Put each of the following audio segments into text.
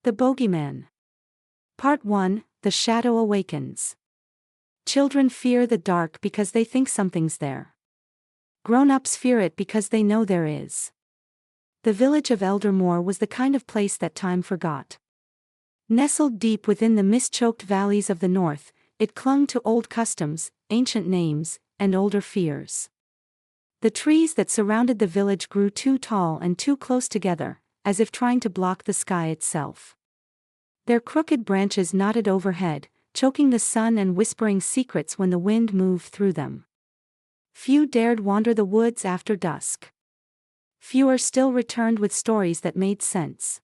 The Bogeyman. Part 1, The Shadow Awakens. Children fear the dark because they think something's there. Grown-ups fear it because they know there is. The village of Eldermoor was the kind of place that time forgot. Nestled deep within the mist-choked valleys of the north, it clung to old customs, ancient names, and older fears. The trees that surrounded the village grew too tall and too close together, as if trying to block the sky itself. Their crooked branches nodded overhead, choking the sun and whispering secrets when the wind moved through them. Few dared wander the woods after dusk. Fewer still returned with stories that made sense.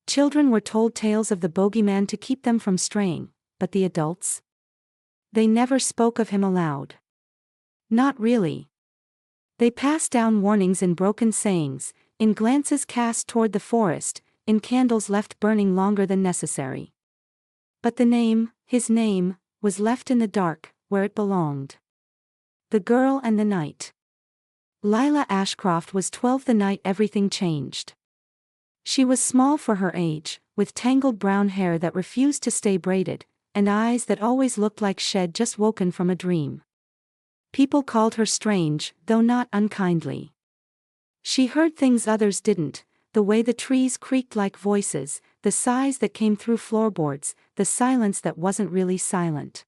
Children were told tales of the bogeyman to keep them from straying, but the adults? They never spoke of him aloud. Not really. They passed down warnings in broken sayings, in glances cast toward the forest, in candles left burning longer than necessary. But the name, his name, was left in the dark, where it belonged. The Girl and the Night. Lila Ashcroft was 12 the night everything changed. She was small for her age, with tangled brown hair that refused to stay braided, and eyes that always looked like she'd just woken from a dream. People called her strange, though not unkindly. She heard things others didn't, the way the trees creaked like voices, the sighs that came through floorboards, the silence that wasn't really silent.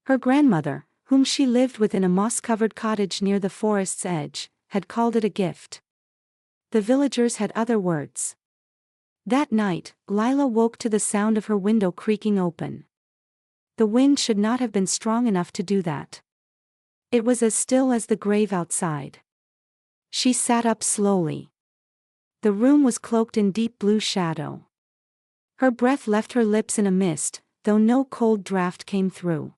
Her grandmother, whom she lived with in a moss-covered cottage near the forest's edge, had called it a gift. The villagers had other words. That night, Lila woke to the sound of her window creaking open. The wind should not have been strong enough to do that. It was as still as the grave outside. She sat up slowly. The room was cloaked in deep blue shadow. Her breath left her lips in a mist, though no cold draft came through.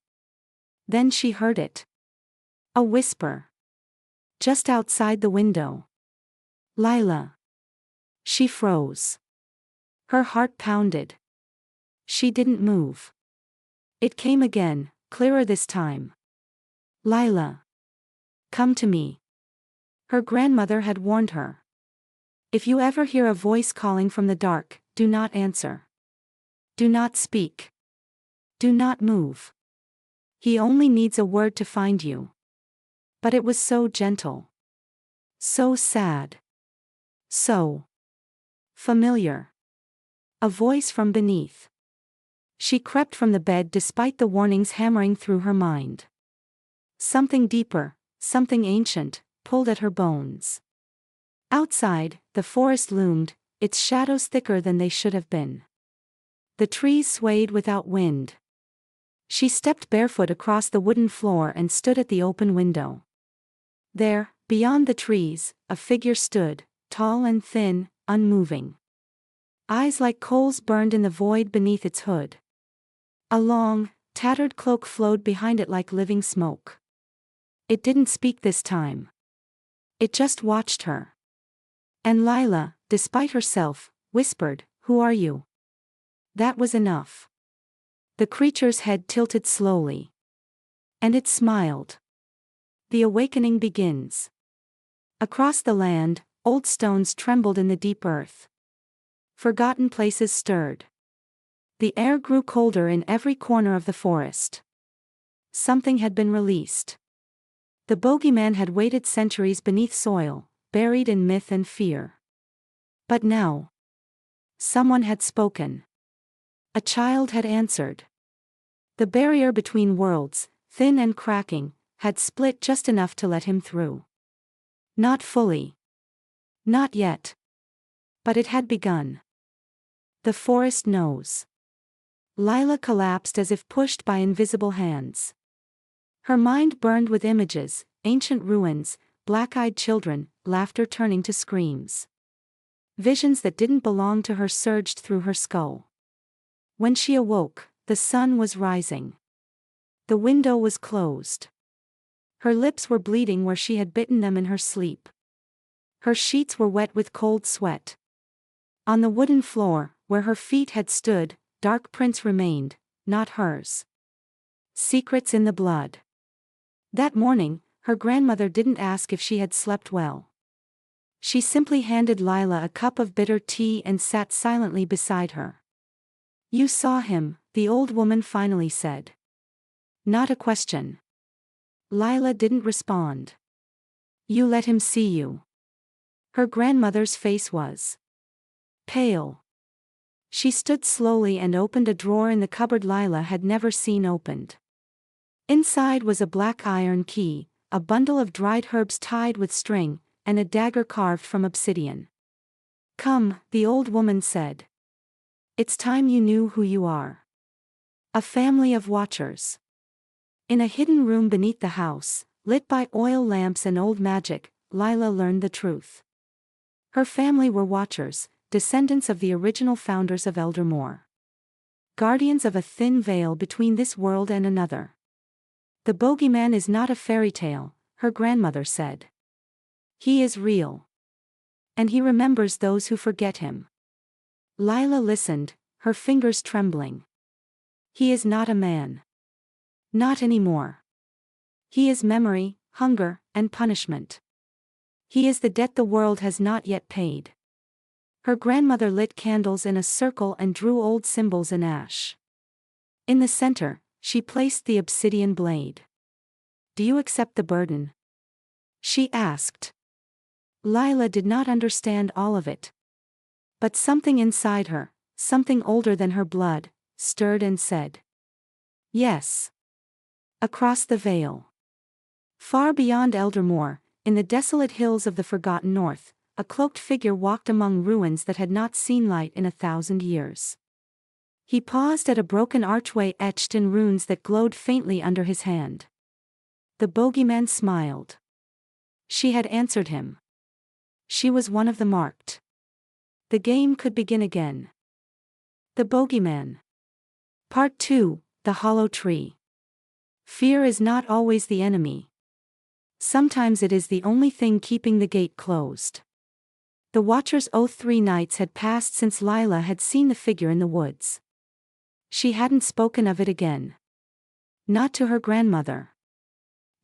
Then she heard it. A whisper. Just outside the window. Lila. She froze. Her heart pounded. She didn't move. It came again, clearer this time. Lila. Come to me. Her grandmother had warned her. If you ever hear a voice calling from the dark, do not answer. Do not speak. Do not move. He only needs a word to find you. But it was so gentle. So sad. So familiar. A voice from beneath. She crept from the bed despite the warnings hammering through her mind. Something deeper, something ancient, pulled at her bones. Outside, the forest loomed, its shadows thicker than they should have been. The trees swayed without wind. She stepped barefoot across the wooden floor and stood at the open window. There, beyond the trees, a figure stood, tall and thin, unmoving. Eyes like coals burned in the void beneath its hood. A long, tattered cloak flowed behind it like living smoke. It didn't speak this time. It just watched her. And Lila, despite herself, whispered, "Who are you?" That was enough. The creature's head tilted slowly. And it smiled. The awakening begins. Across the land, old stones trembled in the deep earth. Forgotten places stirred. The air grew colder in every corner of the forest. Something had been released. The bogeyman had waited centuries beneath soil, buried in myth and fear. But now, someone had spoken. A child had answered. The barrier between worlds, thin and cracking, had split just enough to let him through. Not fully. Not yet. But it had begun. The forest knows. Lila collapsed as if pushed by invisible hands. Her mind burned with images, ancient ruins, black-eyed children, laughter turning to screams. Visions that didn't belong to her surged through her skull. When she awoke, the sun was rising. The window was closed. Her lips were bleeding where she had bitten them in her sleep. Her sheets were wet with cold sweat. On the wooden floor, where her feet had stood, dark prints remained, not hers. Secrets in the blood. That morning, her grandmother didn't ask if she had slept well. She simply handed Lila a cup of bitter tea and sat silently beside her. "You saw him," the old woman finally said. Not a question. Lila didn't respond. "You let him see you." Her grandmother's face was pale. She stood slowly and opened a drawer in the cupboard Lila had never seen opened. Inside was a black iron key, a bundle of dried herbs tied with string, and a dagger carved from obsidian. "Come," the old woman said. "It's time you knew who you are. A family of watchers." In a hidden room beneath the house, lit by oil lamps and old magic, Lila learned the truth. Her family were watchers, descendants of the original founders of Eldermore. Guardians of a thin veil between this world and another. "The bogeyman is not a fairy tale," her grandmother said. "He is real. And he remembers those who forget him." Lila listened, her fingers trembling. "He is not a man. Not anymore. He is memory, hunger, and punishment. He is the debt the world has not yet paid." Her grandmother lit candles in a circle and drew old symbols in ash. In the center, she placed the obsidian blade. "Do you accept the burden?" she asked. Lila did not understand all of it. But something inside her, something older than her blood, stirred and said, "Yes." Across the vale. Far beyond Eldermore, in the desolate hills of the forgotten north, a cloaked figure walked among ruins that had not seen light in 1,000 years. He paused at a broken archway etched in runes that glowed faintly under his hand. The bogeyman smiled. She had answered him. She was one of the marked. The game could begin again. The Bogeyman. Part 2, The Hollow Tree. Fear is not always the enemy. Sometimes it is the only thing keeping the gate closed. The Watcher's oath 3 nights had passed since Lila had seen the figure in the woods. She hadn't spoken of it again. Not to her grandmother.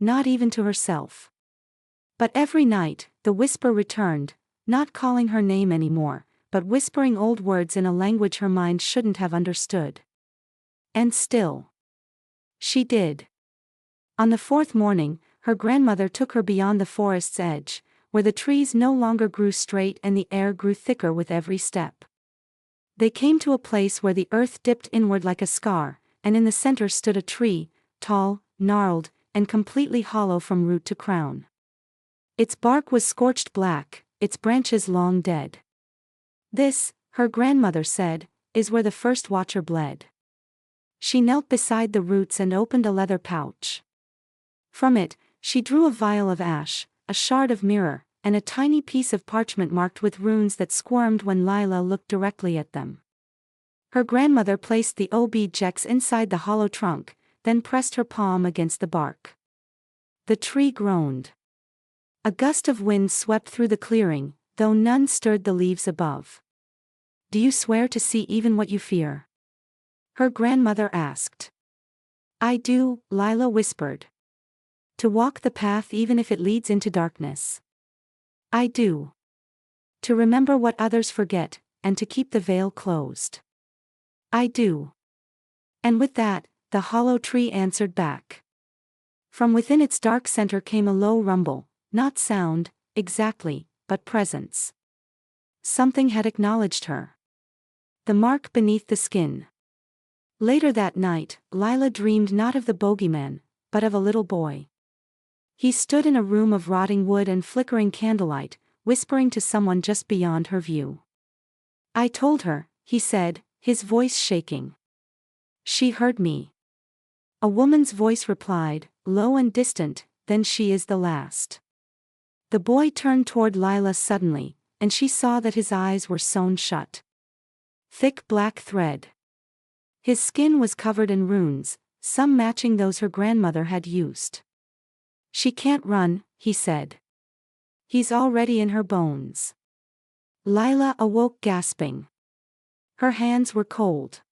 Not even to herself. But every night, the whisper returned, not calling her name anymore, but whispering old words in a language her mind shouldn't have understood. And still. She did. On the 4th morning, her grandmother took her beyond the forest's edge, where the trees no longer grew straight and the air grew thicker with every step. They came to a place where the earth dipped inward like a scar, and in the center stood a tree, tall, gnarled, and completely hollow from root to crown. Its bark was scorched black, its branches long dead. "This," her grandmother said, "is where the first Watcher bled." She knelt beside the roots and opened a leather pouch. From it, she drew a vial of ash, a shard of mirror, and a tiny piece of parchment marked with runes that squirmed when Lila looked directly at them. Her grandmother placed the objects inside the hollow trunk, then pressed her palm against the bark. The tree groaned. A gust of wind swept through the clearing, though none stirred the leaves above. "Do you swear to see even what you fear?" her grandmother asked. "I do," Lila whispered. "To walk the path even if it leads into darkness. I do. To remember what others forget, and to keep the veil closed. I do." And with that, the hollow tree answered back. From within its dark center came a low rumble, not sound, exactly, but presence. Something had acknowledged her. The mark beneath the skin. Later that night, Lila dreamed not of the bogeyman, but of a little boy. He stood in a room of rotting wood and flickering candlelight, whispering to someone just beyond her view. "I told her," he said, his voice shaking. "She heard me." A woman's voice replied, low and distant, "Then she is the last." The boy turned toward Lila suddenly, and she saw that his eyes were sewn shut. Thick black thread. His skin was covered in runes, some matching those her grandmother had used. "She can't run," he said. "He's already in her bones." Lila awoke gasping. Her hands were cold.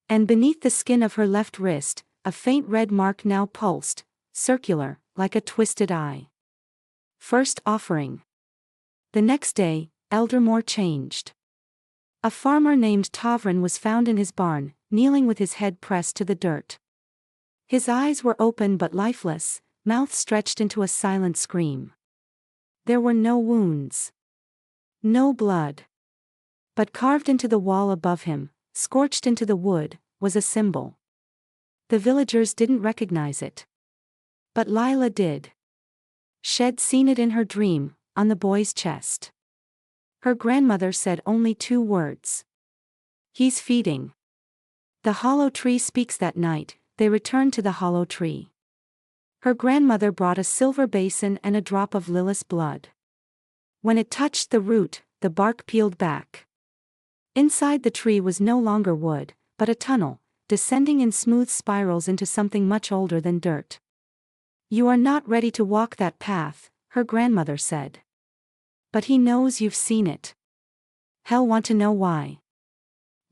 And beneath the skin of her left wrist, a faint red mark now pulsed, circular, like a twisted eye. First offering. The next day, Eldermore changed. A farmer named Tavrin was found in his barn, kneeling with his head pressed to the dirt. His eyes were open but lifeless, mouth stretched into a silent scream. There were no wounds. No blood. But carved into the wall above him, scorched into the wood, was a symbol. The villagers didn't recognize it. But Lila did. She'd seen it in her dream, on the boy's chest. Her grandmother said only 2 words. He's feeding. The hollow tree speaks. That night, they returned to the hollow tree. Her grandmother brought a silver basin and a drop of Lilith's blood. When it touched the root, the bark peeled back. Inside the tree was no longer wood, but a tunnel, descending in smooth spirals into something much older than dirt. You are not ready to walk that path, her grandmother said. But he knows you've seen it. He'll want to know why.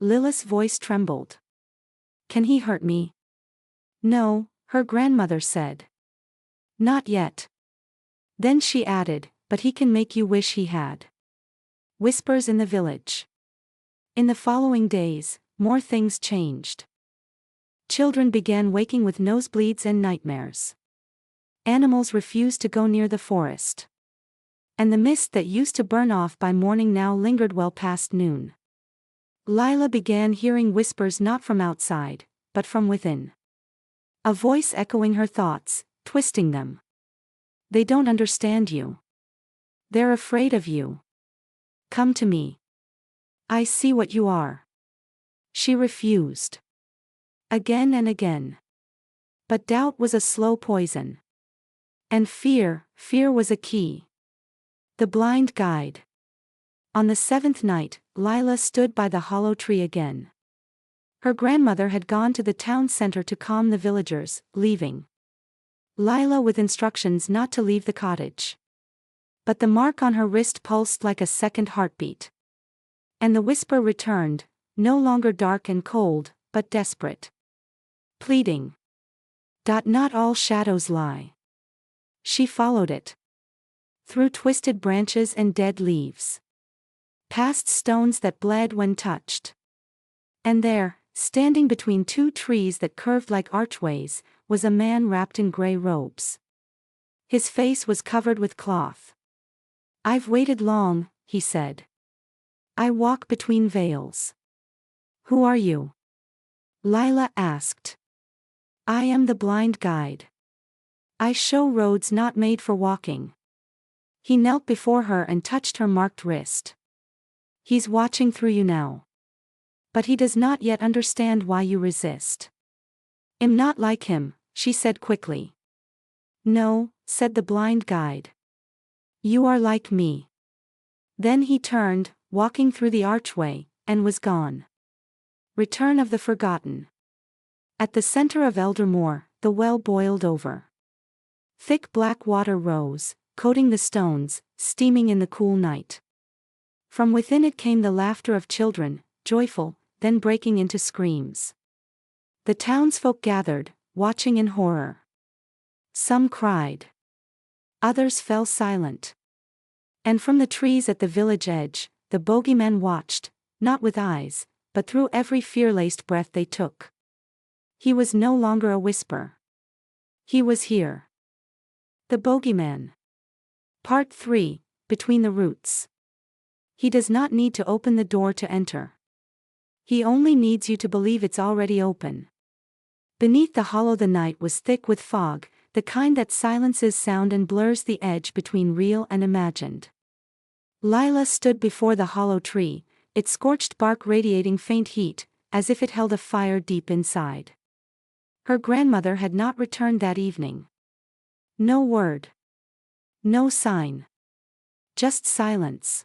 Lilith's voice trembled. Can he hurt me? No, her grandmother said. Not yet. Then she added, but he can make you wish he had. Whispers in the village. In the following days, more things changed. Children began waking with nosebleeds and nightmares. Animals refused to go near the forest. And the mist that used to burn off by morning now lingered well past noon. Lila began hearing whispers not from outside, but from within. A voice echoing her thoughts, twisting them. They don't understand you. They're afraid of you. Come to me. I see what you are. She refused. Again and again. But doubt was a slow poison. And fear was a key. The blind guide. On the 7th night, Lila stood by the hollow tree again. Her grandmother had gone to the town center to calm the villagers, leaving Lila with instructions not to leave the cottage. But the mark on her wrist pulsed like a second heartbeat. And the whisper returned, no longer dark and cold, but desperate. Pleading. Not all shadows lie. She followed it. Through twisted branches and dead leaves. Past stones that bled when touched. And there, standing between 2 trees that curved like archways, was a man wrapped in gray robes. His face was covered with cloth. I've waited long, he said. I walk between veils. Who are you? Lila asked. I am the blind guide. I show roads not made for walking. He knelt before her and touched her marked wrist. He's watching through you now. But he does not yet understand why you resist. I'm not like him, she said quickly. No, said the blind guide. You are like me. Then he turned, walking through the archway, and was gone. Return of the Forgotten. At the center of Eldermore, the well boiled over. Thick black water rose, coating the stones, steaming in the cool night. From within it came the laughter of children, joyful, then breaking into screams. The townsfolk gathered, watching in horror. Some cried. Others fell silent. And from the trees at the village edge, the bogeyman watched, not with eyes, but through every fear-laced breath they took. He was no longer a whisper. He was here. The bogeyman. Part 3, Between the Roots. He does not need to open the door to enter. He only needs you to believe it's already open. Beneath the hollow the night was thick with fog, the kind that silences sound and blurs the edge between real and imagined. Lila stood before the hollow tree, its scorched bark radiating faint heat, as if it held a fire deep inside. Her grandmother had not returned that evening. No word. No sign. Just silence.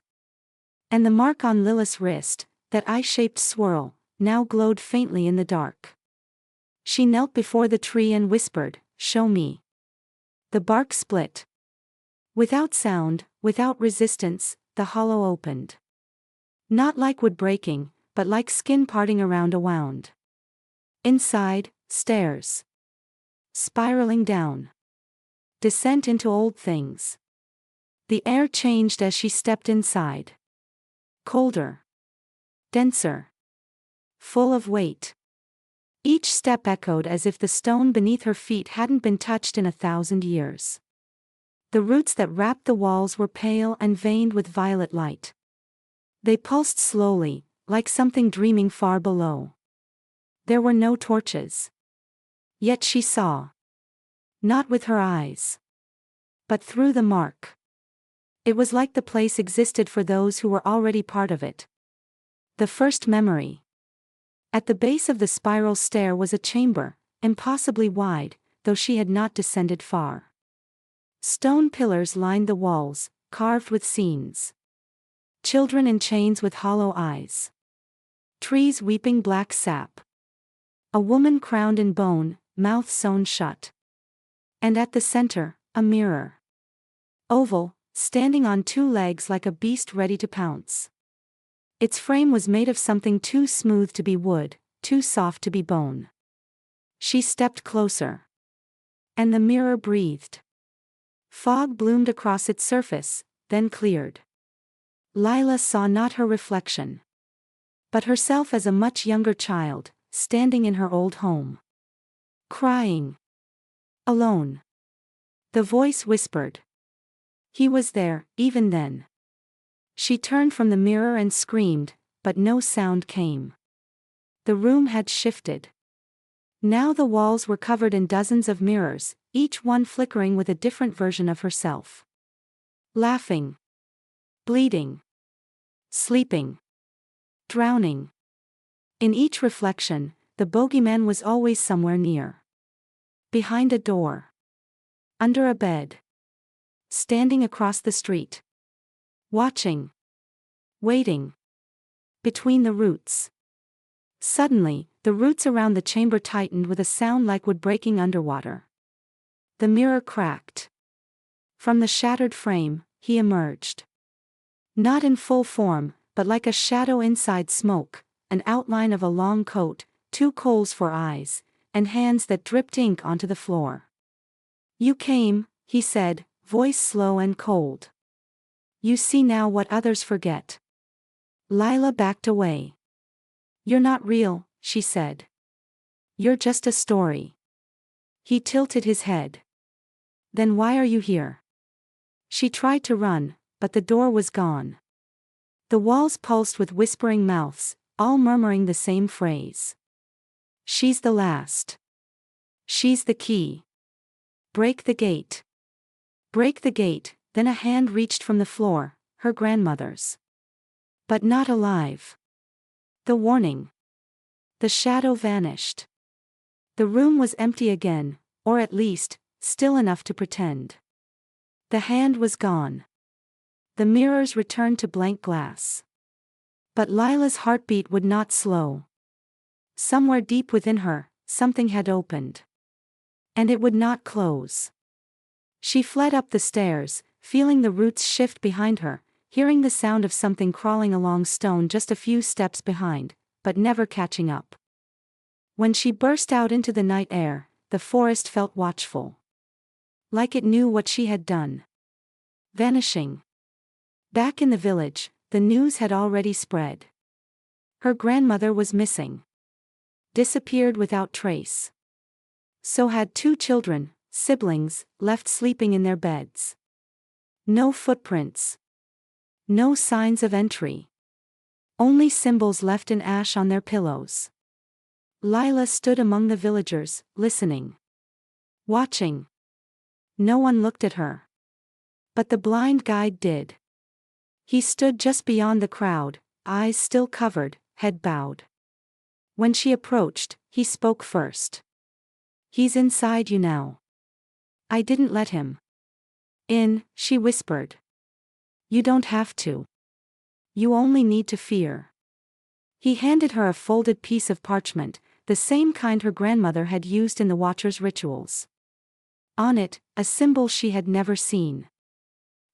And the mark on Lilith's wrist, that eye-shaped swirl, now glowed faintly in the dark. She knelt before the tree and whispered, "Show me." The bark split. Without sound, without resistance, the hollow opened. Not like wood breaking, but like skin parting around a wound. Inside, stairs. Spiraling down. Descent into old things. The air changed as she stepped inside. Colder. Denser. Full of weight. Each step echoed as if the stone beneath her feet hadn't been touched in 1,000 years. The roots that wrapped the walls were pale and veined with violet light. They pulsed slowly, like something dreaming far below. There were no torches. Yet she saw. Not with her eyes. But through the mark. It was like the place existed for those who were already part of it. The first memory. At the base of the spiral stair was a chamber, impossibly wide, though she had not descended far. Stone pillars lined the walls, carved with scenes. Children in chains with hollow eyes. Trees weeping black sap. A woman crowned in bone, mouth sewn shut. And at the center, a mirror. Oval, standing on two legs like a beast ready to pounce. Its frame was made of something too smooth to be wood, too soft to be bone. She stepped closer. And the mirror breathed. Fog bloomed across its surface, then cleared. Lila saw not her reflection, but herself as a much younger child, standing in her old home. Crying. Alone. The voice whispered. He was there, even then. She turned from the mirror and screamed, but no sound came. The room had shifted. Now the walls were covered in dozens of mirrors, each one flickering with a different version of herself. Laughing. Bleeding. Sleeping. Drowning. In each reflection, the bogeyman was always somewhere near. Behind a door. Under a bed. Standing across the street. Watching. Waiting. Between the roots. Suddenly, the roots around the chamber tightened with a sound like wood breaking underwater. The mirror cracked. From the shattered frame, he emerged. Not in full form, but like a shadow inside smoke, an outline of a long coat, 2 coals for eyes, and hands that dripped ink onto the floor. You came, he said, voice slow and cold. You see now what others forget. Lila backed away. You're not real, she said. You're just a story. He tilted his head. Then why are you here? She tried to run, but the door was gone. The walls pulsed with whispering mouths, all murmuring the same phrase. She's the last. She's the key. Break the gate. Break the gate, then a hand reached from the floor, her grandmother's. But not alive. The warning. The shadow vanished. The room was empty again, or at least, still enough to pretend. The hand was gone. The mirrors returned to blank glass. But Lila's heartbeat would not slow. Somewhere deep within her, something had opened. And it would not close. She fled up the stairs, feeling the roots shift behind her, hearing the sound of something crawling along stone just a few steps behind, but never catching up. When she burst out into the night air, the forest felt watchful. Like it knew what she had done. Vanishing. Back in the village, the news had already spread. Her grandmother was missing. Disappeared without trace. So had 2 children, siblings, left sleeping in their beds. No footprints. No signs of entry. Only symbols left in ash on their pillows. Lila stood among the villagers, listening. Watching. No one looked at her. But the blind guide did. He stood just beyond the crowd, eyes still covered, head bowed. When she approached, he spoke first. He's inside you now. I didn't let him in, she whispered. You don't have to. You only need to fear. He handed her a folded piece of parchment, the same kind her grandmother had used in the Watcher's rituals. On it, a symbol she had never seen.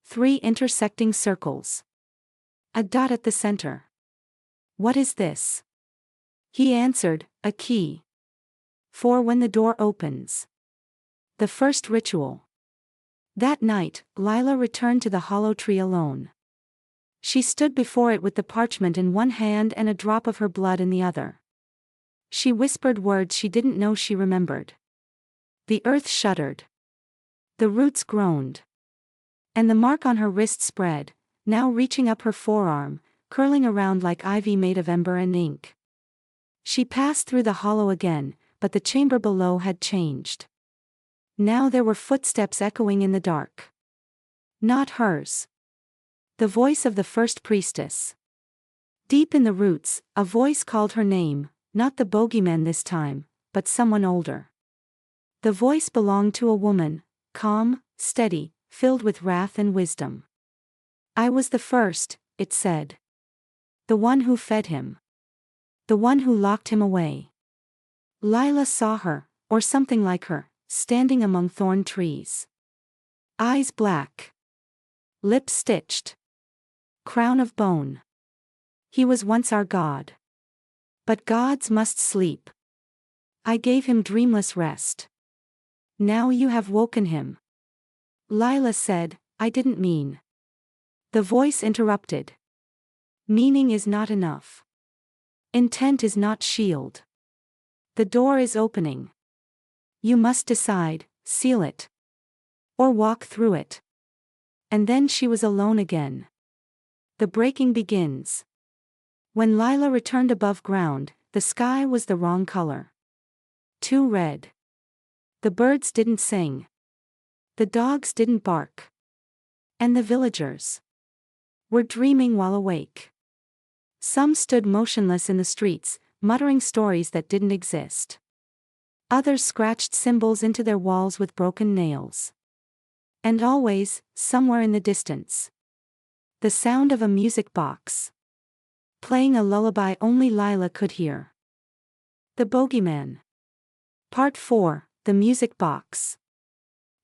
3 intersecting circles. A dot at the center. What is this? He answered, a key. For when the door opens. The first ritual. That night, Lila returned to the hollow tree alone. She stood before it with the parchment in one hand and a drop of her blood in the other. She whispered words she didn't know she remembered. The earth shuddered. The roots groaned. And the mark on her wrist spread, now reaching up her forearm, curling around like ivy made of ember and ink. She passed through the hollow again, but the chamber below had changed. Now there were footsteps echoing in the dark. Not hers. The voice of the first priestess. Deep in the roots, a voice called her name, not the bogeyman this time, but someone older. The voice belonged to a woman, calm, steady, filled with wrath and wisdom. I was the first, it said. The one who fed him. The one who locked him away. Lila saw her, or something like her, standing among thorn trees. Eyes black. Lips stitched. Crown of bone. He was once our god. But gods must sleep. I gave him dreamless rest. Now you have woken him. Lila said, I didn't mean. The voice interrupted. Meaning is not enough. Intent is not shield. The door is opening. You must decide, seal it. Or walk through it. And then she was alone again. The breaking begins. When Lila returned above ground, the sky was the wrong color. Too red. The birds didn't sing. The dogs didn't bark. And the villagers were dreaming while awake. Some stood motionless in the streets, muttering stories that didn't exist. Others scratched symbols into their walls with broken nails. And always, somewhere in the distance, the sound of a music box. Playing a lullaby only Lila could hear. The Bogeyman. Part 4, The Music Box.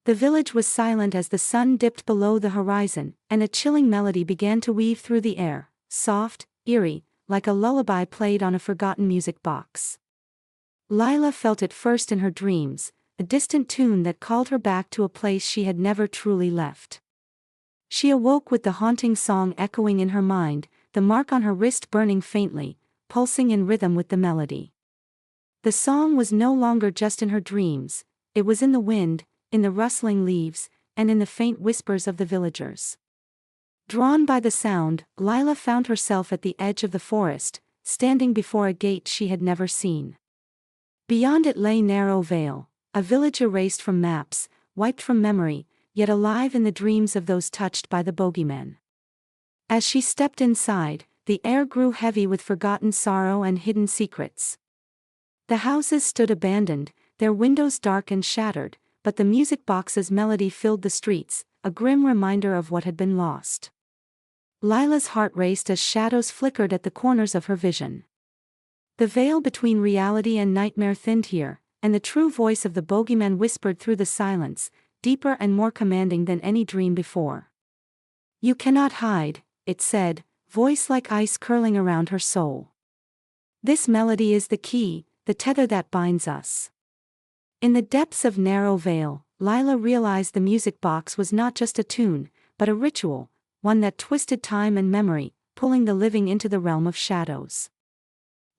The village was silent as the sun dipped below the horizon, and a chilling melody began to weave through the air, soft, eerie, like a lullaby played on a forgotten music box. Lila felt it first in her dreams, a distant tune that called her back to a place she had never truly left. She awoke with the haunting song echoing in her mind, the mark on her wrist burning faintly, pulsing in rhythm with the melody. The song was no longer just in her dreams, it was in the wind, in the rustling leaves, and in the faint whispers of the villagers. Drawn by the sound, Lila found herself at the edge of the forest, standing before a gate she had never seen. Beyond it lay Narrow Vale, a village erased from maps, wiped from memory, yet alive in the dreams of those touched by the bogeyman. As she stepped inside, the air grew heavy with forgotten sorrow and hidden secrets. The houses stood abandoned, their windows dark and shattered, but the music box's melody filled the streets, a grim reminder of what had been lost. Lila's heart raced as shadows flickered at the corners of her vision. The veil between reality and nightmare thinned here, and the true voice of the bogeyman whispered through the silence, deeper and more commanding than any dream before. You cannot hide, it said, voice like ice curling around her soul. This melody is the key, the tether that binds us. In the depths of Narrow Vale, Lila realized the music box was not just a tune, but a ritual, one that twisted time and memory, pulling the living into the realm of shadows.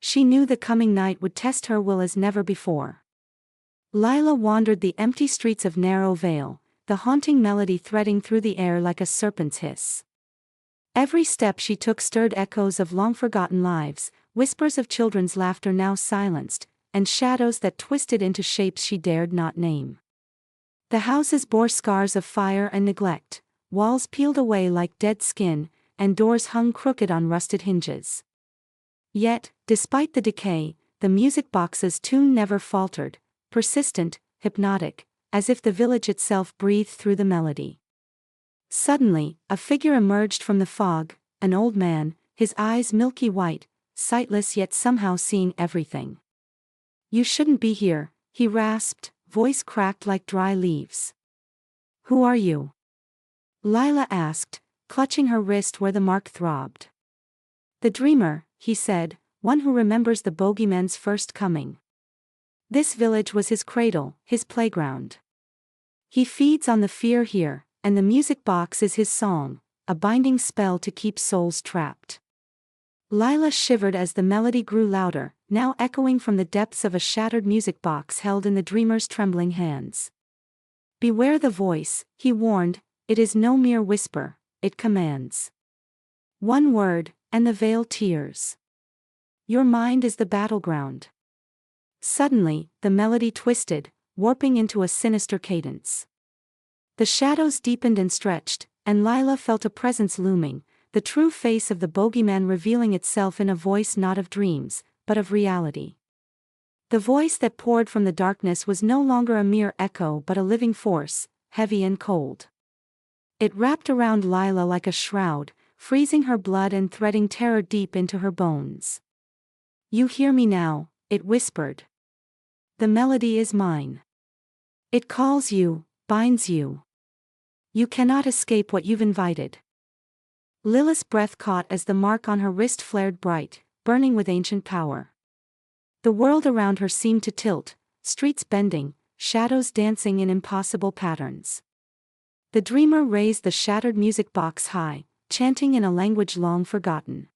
She knew the coming night would test her will as never before. Lila wandered the empty streets of Narrow Vale, the haunting melody threading through the air like a serpent's hiss. Every step she took stirred echoes of long-forgotten lives, whispers of children's laughter now silenced, and shadows that twisted into shapes she dared not name. The houses bore scars of fire and neglect, walls peeled away like dead skin, and doors hung crooked on rusted hinges. Yet, despite the decay, the music box's tune never faltered, persistent, hypnotic, as if the village itself breathed through the melody. Suddenly, a figure emerged from the fog, an old man, his eyes milky white, sightless yet somehow seeing everything. You shouldn't be here, he rasped, voice cracked like dry leaves. Who are you? Lila asked, clutching her wrist where the mark throbbed. The dreamer, he said, one who remembers the bogeyman's first coming. This village was his cradle, his playground. He feeds on the fear here, and the music box is his song, a binding spell to keep souls trapped. Lila shivered as the melody grew louder, now echoing from the depths of a shattered music box held in the dreamer's trembling hands. Beware the voice, he warned, it is no mere whisper, it commands. One word, and the veil tears. Your mind is the battleground. Suddenly, the melody twisted, warping into a sinister cadence. The shadows deepened and stretched, and Lila felt a presence looming, the true face of the bogeyman revealing itself in a voice not of dreams, but of reality. The voice that poured from the darkness was no longer a mere echo but a living force, heavy and cold. It wrapped around Lila like a shroud, freezing her blood and threading terror deep into her bones. You hear me now, it whispered. The melody is mine. It calls you, binds you. You cannot escape what you've invited. Lila's breath caught as the mark on her wrist flared bright, burning with ancient power. The world around her seemed to tilt, streets bending, shadows dancing in impossible patterns. The dreamer raised the shattered music box high, chanting in a language long forgotten.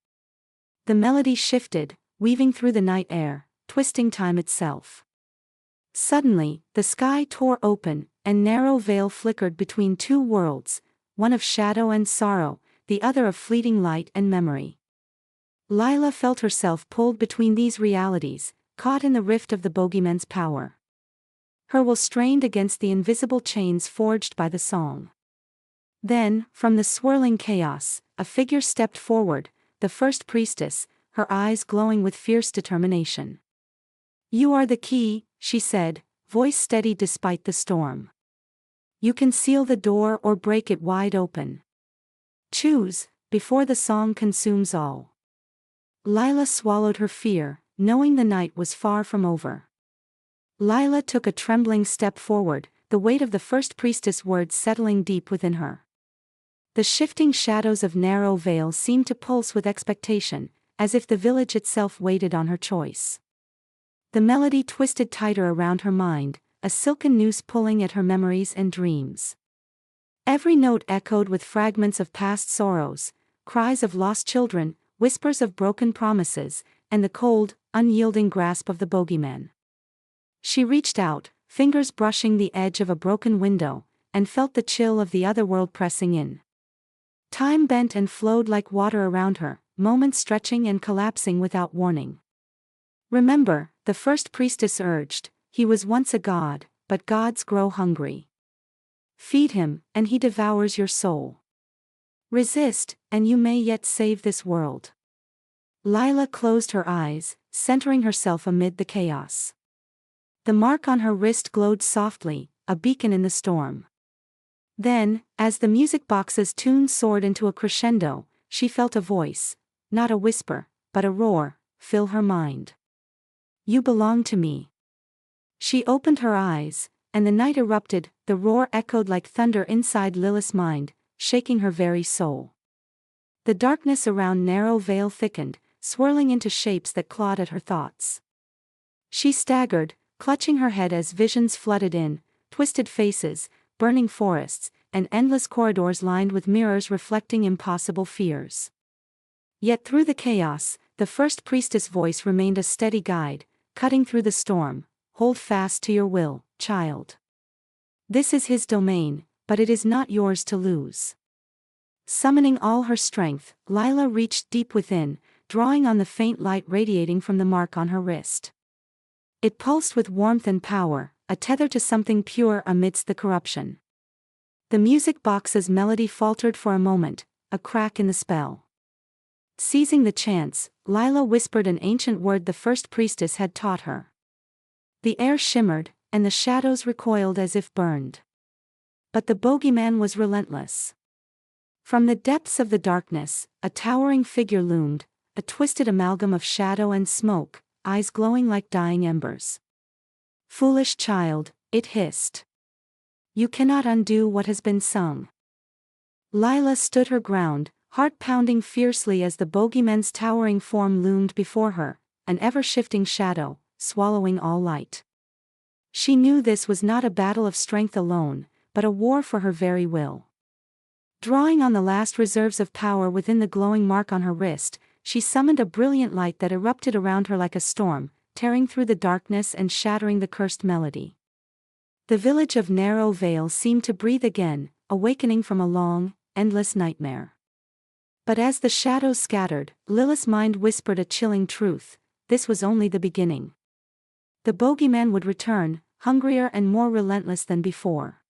The melody shifted, weaving through the night air, twisting time itself. Suddenly, the sky tore open, and narrow veil flickered between two worlds, one of shadow and sorrow, the other of fleeting light and memory. Lila felt herself pulled between these realities, caught in the rift of the bogeyman's power. Her will strained against the invisible chains forged by the song. Then, from the swirling chaos, a figure stepped forward, the first priestess, her eyes glowing with fierce determination. You are the key, she said, voice steady despite the storm. You can seal the door or break it wide open. Choose, before the song consumes all. Lila swallowed her fear, knowing the night was far from over. Lila took a trembling step forward, the weight of the first priestess' words settling deep within her. The shifting shadows of narrow veil seemed to pulse with expectation, as if the village itself waited on her choice. The melody twisted tighter around her mind, a silken noose pulling at her memories and dreams. Every note echoed with fragments of past sorrows, cries of lost children, whispers of broken promises, and the cold, unyielding grasp of the bogeyman. She reached out, fingers brushing the edge of a broken window, and felt the chill of the other world pressing in. Time bent and flowed like water around her, moments stretching and collapsing without warning. Remember, the first priestess urged, he was once a god, but gods grow hungry. Feed him, and he devours your soul. Resist, and you may yet save this world. Lila closed her eyes, centering herself amid the chaos. The mark on her wrist glowed softly, a beacon in the storm. Then, as the music box's tune soared into a crescendo, she felt a voice, not a whisper, but a roar, fill her mind. You belong to me. She opened her eyes, and the night erupted, the roar echoed like thunder inside Lila's mind, shaking her very soul. The darkness around narrow veil thickened, swirling into shapes that clawed at her thoughts. She staggered, clutching her head as visions flooded in, twisted faces, burning forests, and endless corridors lined with mirrors reflecting impossible fears. Yet through the chaos, the first priestess' voice remained a steady guide, cutting through the storm. Hold fast to your will, child. This is his domain, but it is not yours to lose. Summoning all her strength, Lila reached deep within, drawing on the faint light radiating from the mark on her wrist. It pulsed with warmth and power, a tether to something pure amidst the corruption. The music box's melody faltered for a moment, a crack in the spell. Seizing the chance, Lila whispered an ancient word the first priestess had taught her. The air shimmered, and the shadows recoiled as if burned. But the bogeyman was relentless. From the depths of the darkness, a towering figure loomed, a twisted amalgam of shadow and smoke, eyes glowing like dying embers. Foolish child, it hissed. You cannot undo what has been sung. Lila stood her ground, heart pounding fiercely as the bogeyman's towering form loomed before her, an ever-shifting shadow, swallowing all light. She knew this was not a battle of strength alone, but a war for her very will. Drawing on the last reserves of power within the glowing mark on her wrist, she summoned a brilliant light that erupted around her like a storm, tearing through the darkness and shattering the cursed melody. The village of Narrow Vale seemed to breathe again, awakening from a long, endless nightmare. But as the shadows scattered, Lilith's mind whispered a chilling truth: this was only the beginning. The bogeyman would return, hungrier and more relentless than before.